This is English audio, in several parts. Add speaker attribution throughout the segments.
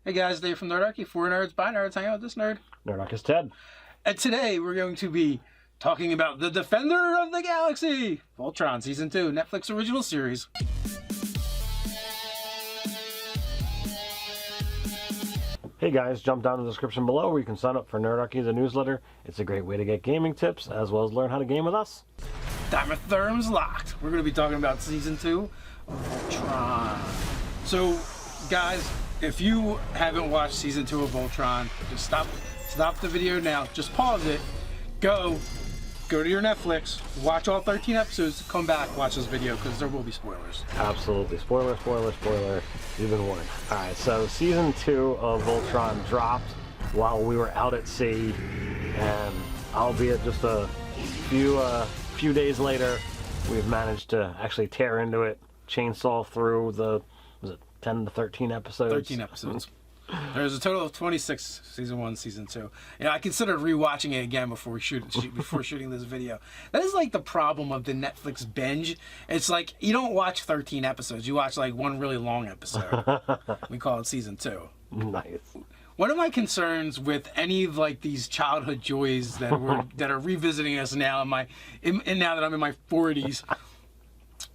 Speaker 1: Hey guys, Dave from Nerdarchy, for nerds, by nerds, hang out with this nerd.
Speaker 2: Nerdarchy is Ted.
Speaker 1: And today we're going to be talking about the Defender of the Galaxy, Voltron Season 2, Netflix original series.
Speaker 2: Hey guys, jump down in the description below where you can sign up for Nerdarchy, the newsletter. It's a great way to get gaming tips as well as learn how to game with us.
Speaker 1: Dimethyrm's locked. We're going to be talking about Season 2 of Voltron. So, guys, if you haven't watched Season 2 of Voltron, just stop the video now. Just pause it. Go to your Netflix, watch all 13 episodes, come back, watch this video, because there will be spoilers.
Speaker 2: Absolutely. Spoiler. You've been warned. Alright, so Season 2 of Voltron dropped while we were out at sea, and albeit just a few days later, we've managed to actually tear into it, chainsaw through the, was it 10 to 13 episodes?
Speaker 1: 13 episodes. There's a total of 26, Season 1, Season 2. You know, I considered rewatching it again before shooting this video. That is like the problem of the Netflix binge. It's like, you don't watch 13 episodes. You watch like one really long episode. We call it Season 2.
Speaker 2: Nice.
Speaker 1: One of my concerns with any of like these childhood joys that are revisiting us now now that I'm in my 40s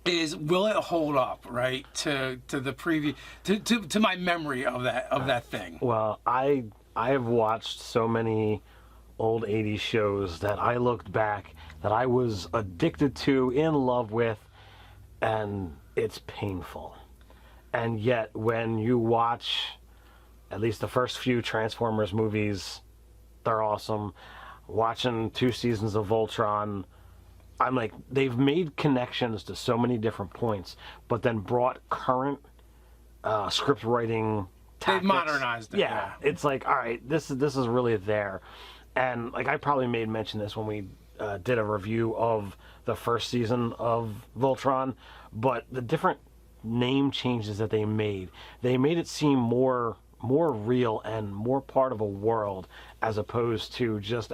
Speaker 1: is, will it hold up, right, to the preview, to my memory of that thing?
Speaker 2: Well, I have watched so many old 80s shows that I looked back that I was addicted to, in love with, and it's painful. And yet when you watch at least the first few Transformers movies, they're awesome. Watching 2 seasons of Voltron, I'm like, they've made connections to so many different points, but then brought current script writing tactics.
Speaker 1: They've modernized it.
Speaker 2: Yeah, it's like, all right, this is really there. And like, I probably made mention this when we did a review of the first season of Voltron, but the different name changes that they made it seem more real and more part of a world, as opposed to just,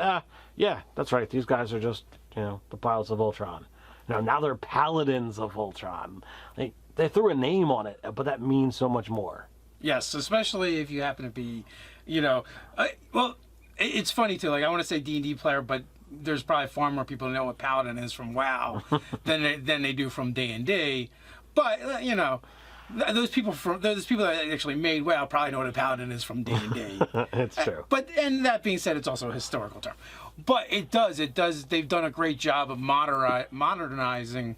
Speaker 2: yeah, that's right, these guys are just, the pilots of Voltron. Now they're paladins of Voltron. They threw a name on it, but that means so much more.
Speaker 1: Yes, especially if you happen to be, well, it's funny too. Like, I want to say D&D player, but there's probably far more people who know what paladin is from WoW than they do from D&D. But those people that actually made WoW probably know what a paladin is from D&D.
Speaker 2: It's true.
Speaker 1: And that being said, it's also a historical term. But it does. They've done a great job of modernizing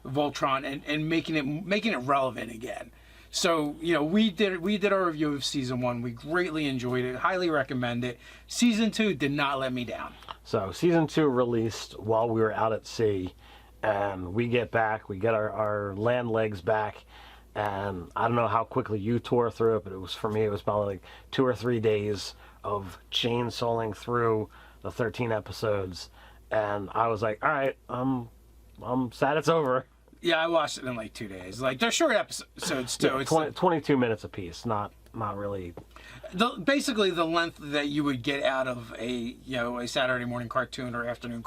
Speaker 1: Voltron and making it relevant again. So, we did our review of Season 1. We greatly enjoyed it. Highly recommend it. Season 2 did not let me down.
Speaker 2: So Season 2 released while we were out at sea, and we get back. We get our land legs back. And I don't know how quickly you tore through it, but for me, it was probably like 2 or 3 days of chainsawing through the 13 episodes. And I was like, all right, I'm sad it's over.
Speaker 1: Yeah, I watched it in like 2 days. Like, they're short episodes too.
Speaker 2: Yeah, 22 minutes a piece, not really.
Speaker 1: Basically, the length that you would get out of a Saturday morning cartoon or afternoon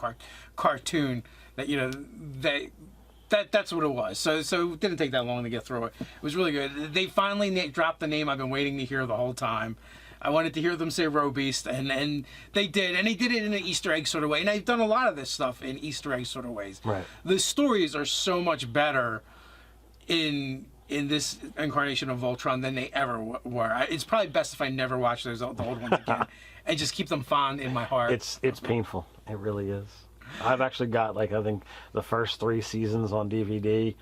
Speaker 1: cartoon That's what it was. So it didn't take that long to get through it. It was really good. They finally dropped the name I've been waiting to hear the whole time. I wanted to hear them say Robeast, and they did. And they did it in an Easter egg sort of way. And they've done a lot of this stuff in Easter egg sort of ways.
Speaker 2: Right.
Speaker 1: The stories are so much better in this incarnation of Voltron than they ever were. It's probably best if I never watch the old ones again and just keep them fond in my heart.
Speaker 2: It's painful. It really is. I've actually got, I think the first 3 seasons on DVD.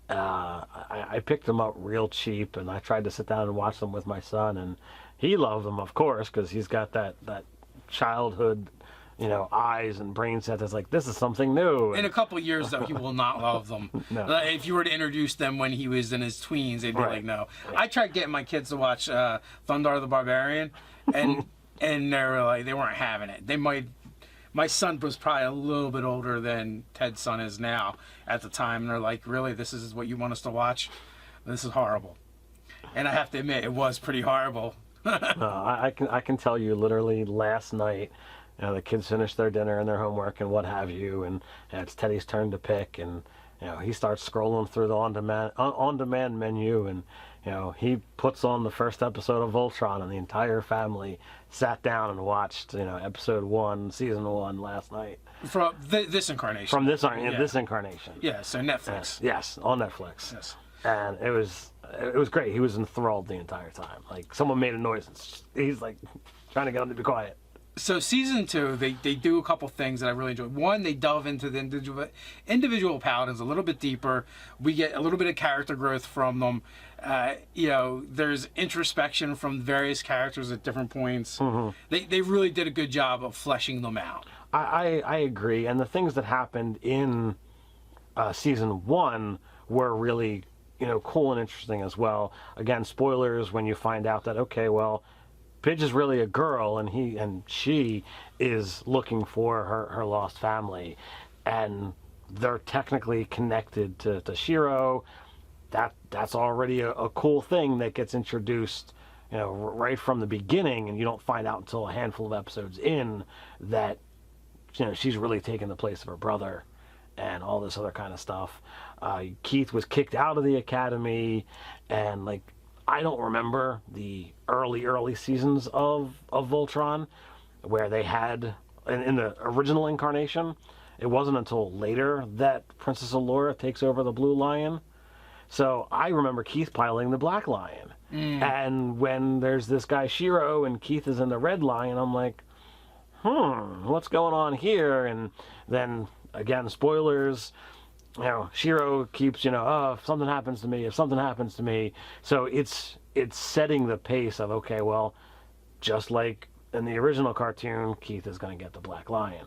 Speaker 2: I picked them up real cheap, and I tried to sit down and watch them with my son, and he loved them, of course, because he's got that childhood, eyes and brain set that's like, this is something new.
Speaker 1: In a couple of years, though, he will not love them.
Speaker 2: No.
Speaker 1: If you were to introduce them when he was in his tweens, they'd be like, no. I tried getting my kids to watch Thundar the Barbarian, and they weren't having it. My son was probably a little bit older than Ted's son is now at the time, and they're like, really, this is what you want us to watch? This is horrible. And I have to admit, it was pretty horrible.
Speaker 2: I can tell you, literally last night, the kids finished their dinner and their homework and what have you, and it's Teddy's turn to pick, and he starts scrolling through the on-demand menu, and You know, he puts on the first episode of Voltron, and the entire family sat down and watched, you know, episode 1, season 1 last night.
Speaker 1: From this incarnation.
Speaker 2: From this incarnation.
Speaker 1: Yeah, so Netflix.
Speaker 2: Yes, on Netflix.
Speaker 1: Yes.
Speaker 2: And it was great. He was enthralled the entire time. Like, someone made a noise, and he's like trying to get him to be quiet.
Speaker 1: So season 2, they do a couple things that I really enjoyed. One, they delve into the individual paladins a little bit deeper. We get a little bit of character growth from them. You know, there's introspection from various characters at different points. They really did a good job of fleshing them out.
Speaker 2: I agree. And the things that happened in season 1 were really, you know, cool and interesting as well. Again, spoilers when you find out that, okay, well, Pidge is really a girl, and she is looking for her lost family, and they're technically connected to Shiro. That's already a cool thing that gets introduced, you know, right from the beginning, and you don't find out until a handful of episodes in that, you know, she's really taken the place of her brother, and all this other kind of stuff. Keith was kicked out of the academy, and like, I don't remember the early seasons of Voltron where they had, in the original incarnation, it wasn't until later that Princess Allura takes over the Blue Lion. So I remember Keith piloting the Black Lion. And when there's this guy Shiro and Keith is in the Red Lion, I'm like, what's going on here? And then, again, spoilers, you know, Shiro keeps, you know, oh, if something happens to me. So it's setting the pace of, okay, well, just like in the original cartoon, Keith is going to get the Black Lion.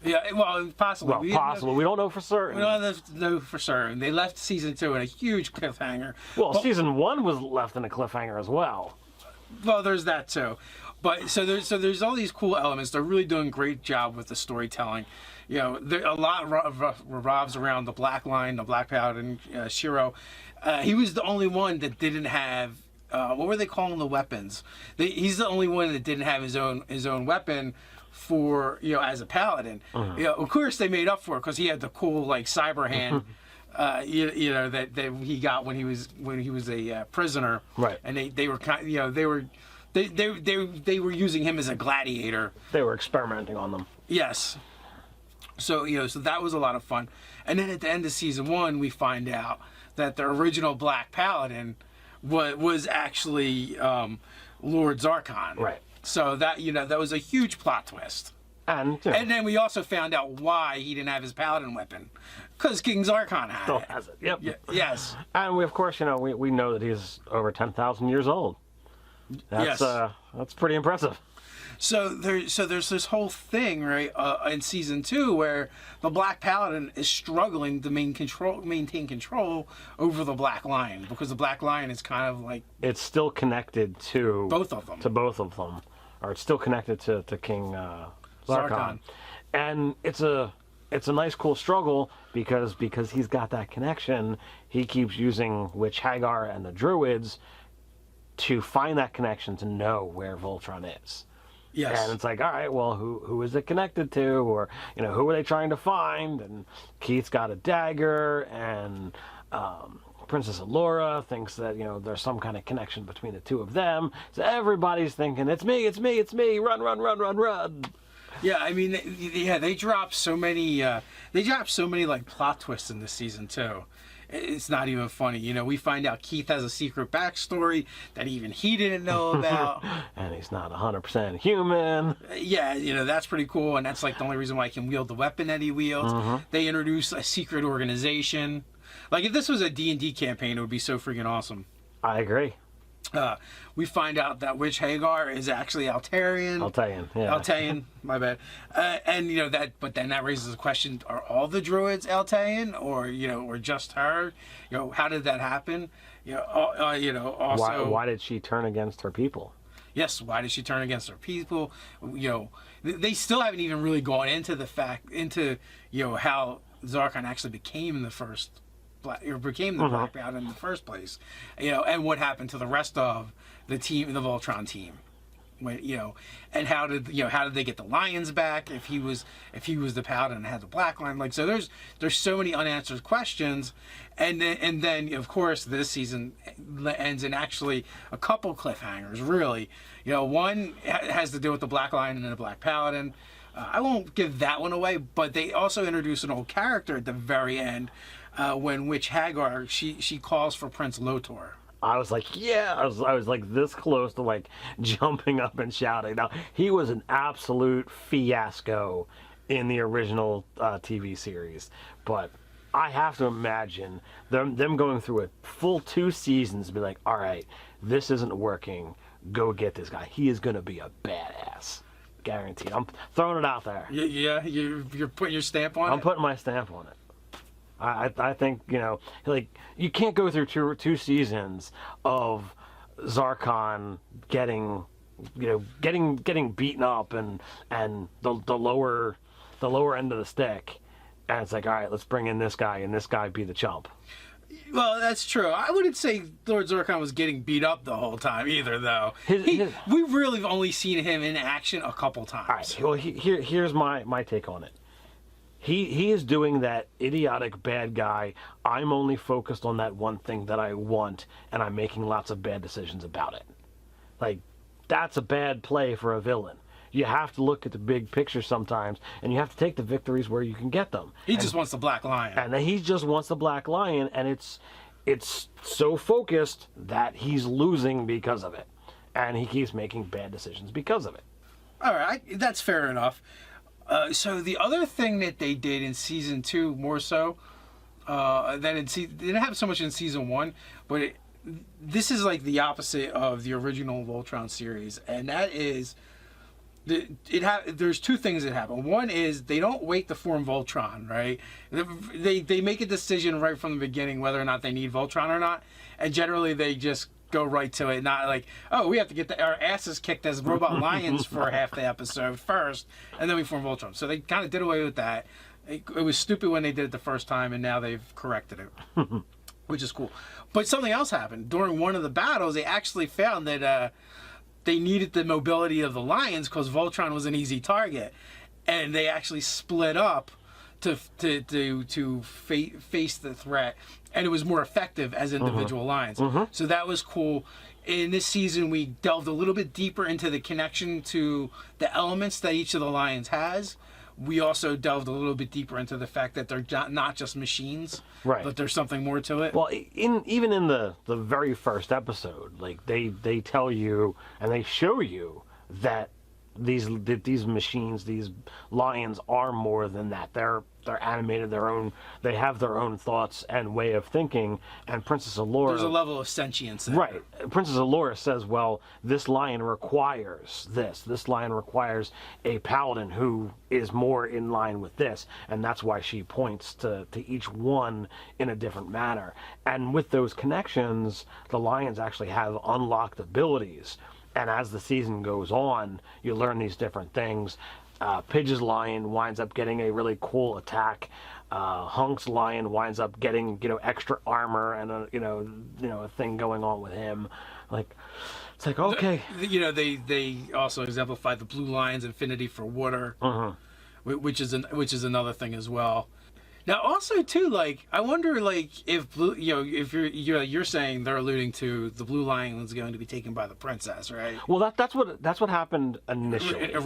Speaker 1: Yeah, well, possibly.
Speaker 2: Well, possible. We don't know for certain.
Speaker 1: We don't know for certain. They left season 2 in a huge cliffhanger.
Speaker 2: Well, season 1 was left in a cliffhanger as well.
Speaker 1: Well, there's that too. But so there's all these cool elements. They're really doing a great job with the storytelling. You know, a lot revolves around the Black Lion, the Black Paladin, Shiro. He was the only one that didn't have. What were they calling the weapons? He's the only one that didn't have his own weapon for, you know, as a paladin. You know, of course they made up for it because he had the cool like cyber hand. You know that he got when he was a prisoner.
Speaker 2: Right.
Speaker 1: And they were kind, you know, they were using him as a gladiator.
Speaker 2: They were experimenting on them.
Speaker 1: Yes. So, you know, so that was a lot of fun. And then at the end of season 1, we find out that the original Black Paladin was actually Lord Zarkon.
Speaker 2: Right.
Speaker 1: So that, you know, that was a huge plot twist.
Speaker 2: And, you know,
Speaker 1: And then we also found out why he didn't have his paladin weapon. Because King Zarkon had
Speaker 2: still
Speaker 1: it.
Speaker 2: has it. Yep.
Speaker 1: Yes.
Speaker 2: And we, of course, you know, we know that he's over 10,000 years old. That's that's pretty impressive.
Speaker 1: So there's this whole thing, right, in season 2 where the Black Paladin is struggling to maintain control over the Black Lion, because the Black Lion is kind of like,
Speaker 2: It's still connected to
Speaker 1: both of them.
Speaker 2: Or it's still connected to King Zarkon. And it's a nice, cool struggle because he's got that connection. He keeps using Witch Hagar and the Druids to find that connection, to know where Voltron is.
Speaker 1: Yes.
Speaker 2: And it's like, all right, well, who is it connected to? Or, you know, who are they trying to find? And Keith's got a dagger, and Princess Allura thinks that, you know, there's some kind of connection between the two of them. So everybody's thinking, it's me, run.
Speaker 1: Yeah, I mean, they dropped so many like plot twists in this season too. It's not even funny. You know, we find out Keith has a secret backstory that even he didn't know about.
Speaker 2: And he's not 100% human.
Speaker 1: Yeah, you know, that's pretty cool. And that's like the only reason why he can wield the weapon that he wields. They introduce a secret organization. Like, if this was a D&D campaign, it would be so freaking awesome.
Speaker 2: I agree.
Speaker 1: We find out that Witch Hagar is actually Altarian. Altarian, my bad. And, you know, but then that raises the question, are all the druids Altarian, or, you know, or just her? You know, how did that happen? You know, also...
Speaker 2: Why did she turn against her people?
Speaker 1: Yes, why did she turn against her people? You know, they still haven't even really gone into you know, how Zarkon actually became the Black Paladin in the first place, you know, and what happened to the rest of the team, the Voltron team. when and how did they get the lions back if he was the paladin and had the black lion, like, so there's so many unanswered questions, and then of course this season ends in actually a couple cliffhangers, really. One has to do with the black lion and the black paladin. I won't give that one away, but they also introduce an old character at the very end, when Witch Hagar she calls for Prince Lotor.
Speaker 2: I was like, yeah, I was like this close to like jumping up and shouting. Now, he was an absolute fiasco in the original TV series, but I have to imagine them going through a full 2 seasons and be like, all right, this isn't working. Go get this guy. He is going to be a badass. Guaranteed. I'm throwing it out there.
Speaker 1: Yeah, you're putting your stamp on it?
Speaker 2: I'm putting my stamp on it. I think, like, you can't go through two seasons of Zarkon getting beaten up and the lower end of the stick, and it's like, all right, let's bring in this guy and this guy be the chump.
Speaker 1: Well, that's true. I wouldn't say Lord Zarkon was getting beat up the whole time either, though. We really have only seen him in action a couple times.
Speaker 2: All right, well, here's my take on it. He is doing that idiotic bad guy, I'm only focused on that one thing that I want, and I'm making lots of bad decisions about it. Like, that's a bad play for a villain. You have to look at the big picture sometimes, and you have to take the victories where you can get them.
Speaker 1: He just wants the black lion.
Speaker 2: And he just wants the black lion, and it's so focused that he's losing because of it. And he keeps making bad decisions because of it.
Speaker 1: All right, that's fair enough. So the other thing that they did in season 2, more so than they didn't have so much in season 1, but this is like the opposite of the original Voltron series, and that is there's 2 things that happen. One is they don't wait to form Voltron, right? They make a decision right from the beginning whether or not they need Voltron or not, and generally they just go right to it, not like, oh, we have to get our asses kicked as robot lions for half the episode first, and then we form Voltron. So they kind of did away with that. It was stupid when they did it the first time, and now they've corrected it, which is cool. But something else happened. During one of the battles, they actually found that they needed the mobility of the lions because Voltron was an easy target, and they actually split up to face the threat, and it was more effective as individual lions. So that was cool. In this season, we delved a little bit deeper into the connection to the elements that each of the lions has. We also delved a little bit deeper into the fact that they're not just machines,
Speaker 2: right?
Speaker 1: But there's something more to it.
Speaker 2: Well, even in the very first episode, like they tell you and they show you that these machines, these lions, are more than that. They're animated, they have their own thoughts and way of thinking. And Princess Allura,
Speaker 1: there's a level of sentience there.
Speaker 2: Right. Princess Allura says, well, this lion requires this. This lion requires a paladin who is more in line with this, and that's why she points to each one in a different manner. And with those connections, the lions actually have unlocked abilities. And as the season goes on, you learn these different things. Pidge's lion winds up getting a really cool attack. Hunk's lion winds up getting extra armor and a thing going on with him. Like, it's like, okay.
Speaker 1: They also exemplify the blue lion's affinity for water, which is another thing as well. Now, also too, like, I wonder, like, if blue, if you're saying they're alluding to the blue lion is going to be taken by the princess, right?
Speaker 2: Well, that's what happened initially.
Speaker 1: In the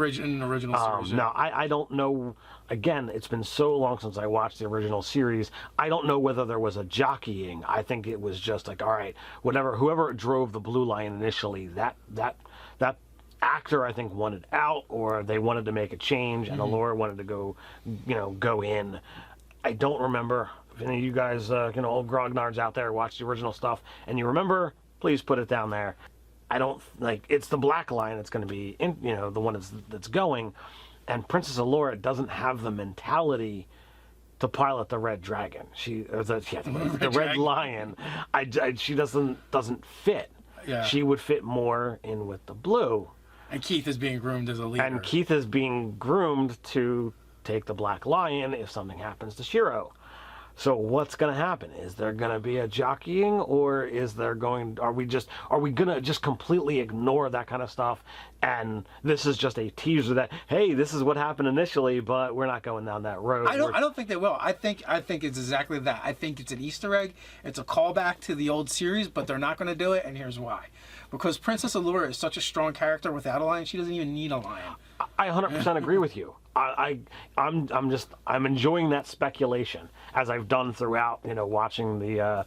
Speaker 1: original series.
Speaker 2: Now, I don't know. Again, it's been so long since I watched the original series. I don't know whether there was a jockeying. I think it was just like, all right, whoever drove the blue lion initially, that actor, I think, wanted out, or they wanted to make a change, and Allura wanted to go in. I don't remember. If any of you guys, old grognards out there, watch the original stuff, and you remember, please put it down there. I don't, like, it's the black lion that's going to be, the one that's going, and Princess Allura doesn't have the mentality to pilot the red dragon. The red lion. She doesn't fit. Yeah. She would fit more in with the blue.
Speaker 1: And Keith is being groomed as a leader.
Speaker 2: And Keith is being groomed to take the black lion if something happens to Shiro. So what's going to happen? Is there going to be a jockeying, or are we going to just completely ignore that kind of stuff? And this is just a teaser that, hey, this is what happened initially, but we're not going down that road.
Speaker 1: I don't think they will. I think it's exactly that. I think it's an Easter egg. It's a callback to the old series, but they're not going to do it, and here's why. Because Princess Allura is such a strong character without a lion, she doesn't even need a lion.
Speaker 2: I 100% agree with you. I'm enjoying that speculation, as I've done throughout, watching the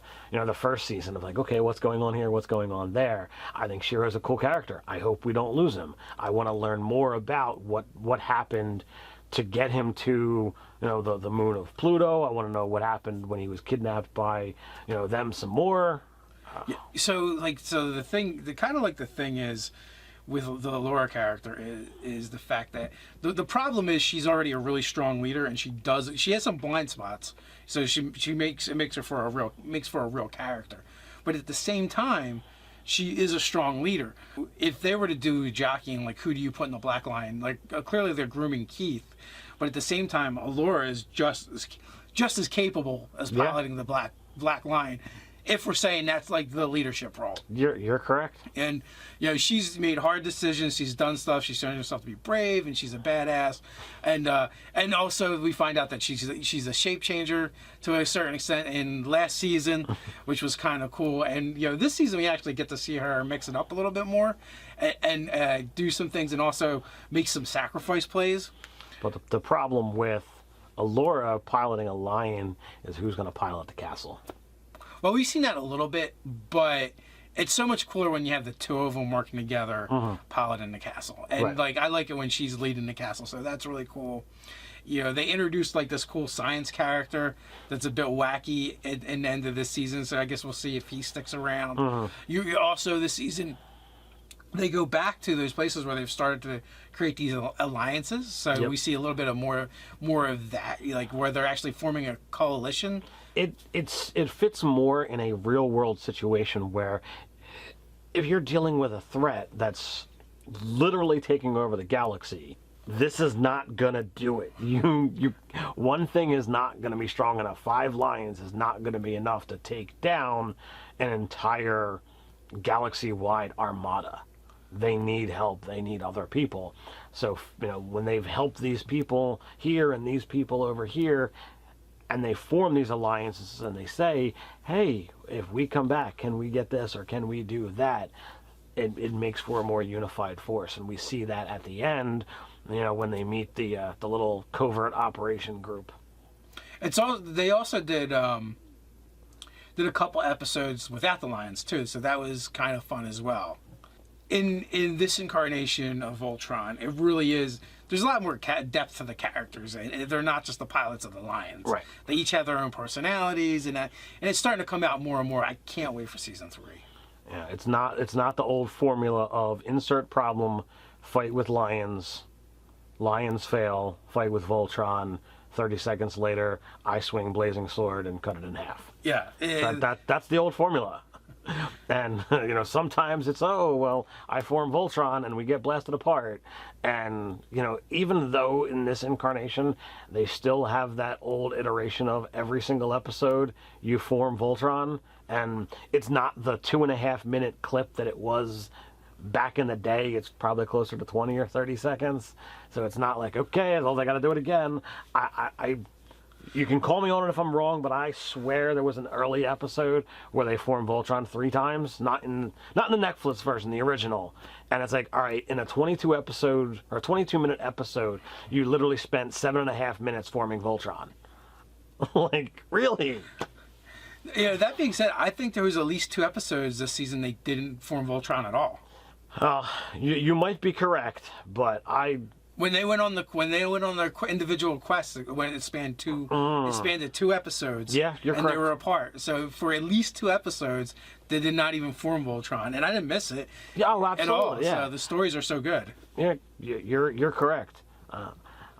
Speaker 2: first season of like, okay, what's going on here? What's going on there? I think Shiro's a cool character. I hope we don't lose him. I want to learn more about what happened to get him to, the moon of Pluto. I want to know what happened when he was kidnapped by, them some more.
Speaker 1: Yeah, so the thing is, with the Allura character is the fact that the problem is she's already a really strong leader, and she has some blind spots, so she makes for a real character, but at the same time she is a strong leader. If they were to do jockeying, like who do you put in the black line, like clearly they're grooming Keith, but at the same time Allura is just as capable as piloting the black line. If we're saying that's like the leadership role.
Speaker 2: You're correct.
Speaker 1: And, she's made hard decisions. She's done stuff. She's shown herself to be brave, and she's a badass. And also we find out that she's a shape changer to a certain extent in last season, which was kind of cool. And, this season we actually get to see her mix it up a little bit more and do some things, and also make some sacrifice plays.
Speaker 2: But the problem with Allura piloting a lion is who's going to pilot the castle.
Speaker 1: Well, we've seen that a little bit, but it's so much cooler when you have the two of them working together, piloting the castle. And I like it when she's leading the castle, so that's really cool. They introduced like this cool science character that's a bit wacky in the end of this season, so I guess we'll see if he sticks around. You also this season, they go back to those places where they've started to create these alliances. So we see a little bit of more of that, like where they're actually forming a coalition.
Speaker 2: It fits more in a real world situation where if you're dealing with a threat that's literally taking over the galaxy, this is not gonna do it. One thing is not gonna be strong enough. 5 lions is not gonna be enough to take down an entire galaxy-wide armada. They need help. They need other people. So when they've helped these people here and these people over here, and they form these alliances and they say, hey, if we come back, can we get this or can we do that? It makes for a more unified force. And we see that at the end, when they meet the little covert operation group.
Speaker 1: They also did a couple episodes without the lions too, so that was kind of fun as well. In this incarnation of Voltron, it really is. There's a lot more depth to the characters, and they're not just the pilots of the lions.
Speaker 2: Right.
Speaker 1: They each have their own personalities, and it's starting to come out more and more. I can't wait for season 3.
Speaker 2: Yeah, it's not the old formula of insert problem, fight with lions fail, fight with Voltron. 30 seconds later, I swing blazing sword and cut it in half.
Speaker 1: Yeah,
Speaker 2: that's the old formula. And sometimes it's I form Voltron and we get blasted apart, and even though in this incarnation they still have that old iteration of every single episode you form Voltron, and it's not the 2.5 minute clip that it was back in the day. It's probably closer to 20 or 30 seconds, so it's not like, okay, well, they got to do it again. You can call me on it if I'm wrong, but I swear there was an early episode where they formed Voltron 3 times, not in the Netflix version, the original. And it's like, all right, in a 22 minute episode, you literally spent 7.5 minutes forming Voltron. Like, really?
Speaker 1: That being said, I think there was at least 2 episodes this season they didn't form Voltron at all.
Speaker 2: You might be correct, but
Speaker 1: When they went on their individual quests, when it spanned 2 episodes.
Speaker 2: Yeah, you're correct.
Speaker 1: And they were apart. So for at least 2 episodes, they did not even form Voltron, and I didn't miss it.
Speaker 2: Yeah, absolutely.
Speaker 1: At all.
Speaker 2: Yeah.
Speaker 1: So the stories are so good.
Speaker 2: Yeah, you're correct.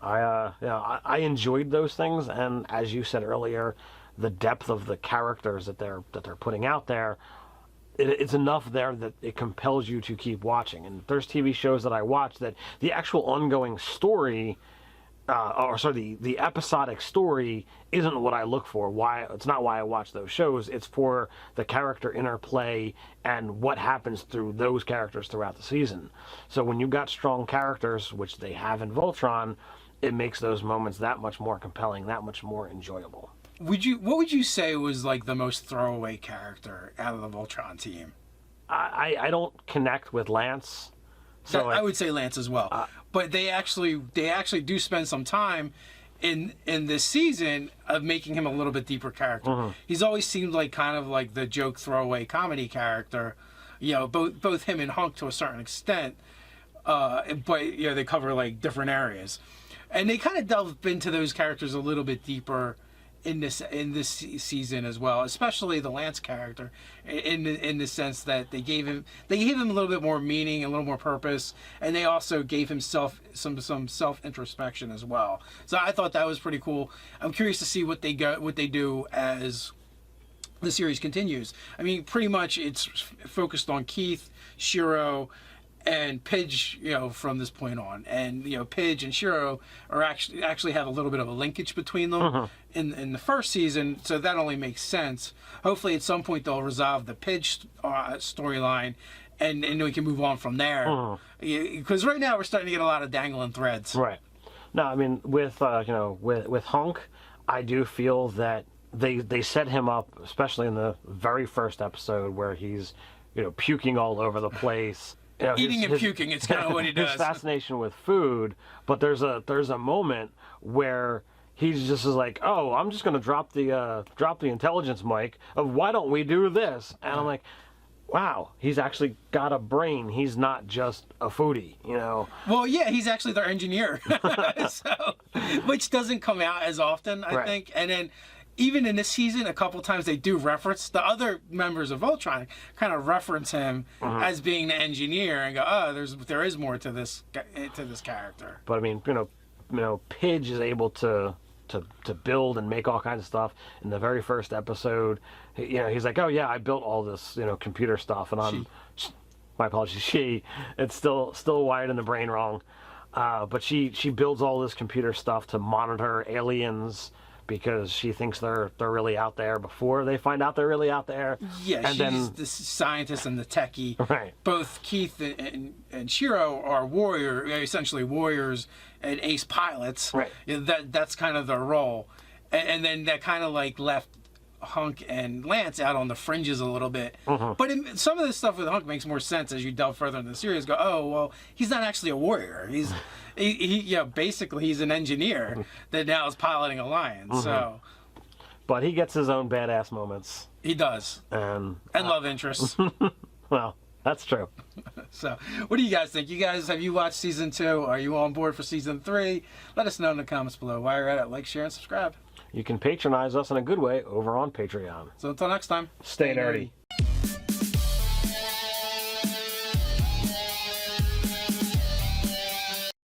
Speaker 2: I enjoyed those things, and as you said earlier, the depth of the characters that they're putting out there. It's enough there that it compels you to keep watching. And there's TV shows that I watch that the actual ongoing story the episodic story isn't what I look for. It's not why I watch those shows. It's for the character interplay and what happens through those characters throughout the season. So when you've got strong characters, which they have in Voltron, it makes those moments that much more compelling, that much more enjoyable.
Speaker 1: What would you say was like the most throwaway character out of the Voltron team?
Speaker 2: I don't connect with Lance. So
Speaker 1: I would say Lance as well. But they actually do spend some time in this season of making him a little bit deeper character.
Speaker 2: Mm-hmm.
Speaker 1: He's always seemed like kind of like the joke throwaway comedy character. You know, both him and Hunk to a certain extent. But you know, they cover like different areas. And they kind of delve into those characters a little bit deeper in this season as well, especially the Lance character, in the sense that they gave him a little bit more meaning, a little more purpose, and they also gave him some self introspection as well. So I thought that was pretty cool. I'm curious to see what they do as the series continues. I mean, pretty much it's focused on Keith, Shiro, and Pidge, you know, from this point on. And, you know, Pidge and Shiro are actually have a little bit of a linkage between them in the first season, so that only makes sense. Hopefully at some point they'll resolve the Pidge storyline, and we can move on from there. Because right now we're starting to get a lot of dangling threads.
Speaker 2: Right. No, I mean, with Hunk, I do feel that they set him up, especially in the very first episode where he's, you know, puking all over the place. You know,
Speaker 1: Eating and puking, it's kind of what he does.
Speaker 2: His fascination with food, but there's a moment where he's just like, oh, I'm just going to drop the intelligence mic of why don't we do this? And I'm like, wow, he's actually got a brain. He's not just a foodie, you know.
Speaker 1: Well, yeah, he's actually their engineer, which doesn't come out as often, I think. And then even in this season, a couple times they do reference the other members of Voltron, kind of reference him as being the engineer, and go, oh, there is more to this character.
Speaker 2: But I mean, you know, Pidge is able to build and make all kinds of stuff. In the very first episode, you know, he's like, oh yeah, I built all this, you know, computer stuff, and my apologies, it's still wired in the brain wrong, but she builds all this computer stuff to monitor aliens, because she thinks they're really out there before they find out they're really out there.
Speaker 1: Yeah, and she's the scientist and the techie.
Speaker 2: Right.
Speaker 1: Both Keith and Shiro are essentially warriors and ace pilots.
Speaker 2: Right.
Speaker 1: You know, that's kind of their role. And then that kind of like left Hunk and Lance out on the fringes a little bit. But some of this stuff with Hunk makes more sense as you delve further into the series. Go, oh, well, he's not actually a warrior. Basically he's an engineer that now is piloting Alliance. So,
Speaker 2: but he gets his own badass moments.
Speaker 1: He does, and love interests.
Speaker 2: Well, that's true.
Speaker 1: So, what do you guys think? Have you watched season 2? Are you on board for season 3? Let us know in the comments below. While you're at it, like, share, and subscribe.
Speaker 2: You can patronize us in a good way over on Patreon.
Speaker 1: So until next time,
Speaker 2: stay nerdy.